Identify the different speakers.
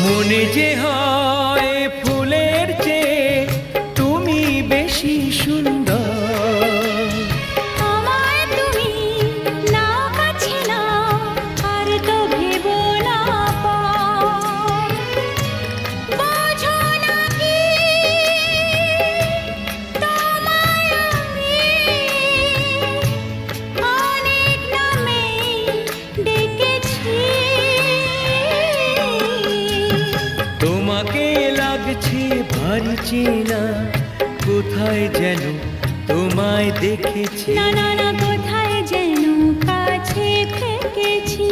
Speaker 1: মনে যে হয় ফুলের চেয়ে তুমি বেশি সুন্দর।
Speaker 2: আমায় তুমি নাও কাছে নাও, আর তো ভেবো না পর। বোঝো না কি তোমায় আমি অনেক নামেই ডেকেছি।
Speaker 1: তোমাকে লাগছে ভারী চেনা, কোথায় যেন তোমায় দেখেছি।
Speaker 2: না না না, কোথায় যেন কাছে থেকেছি।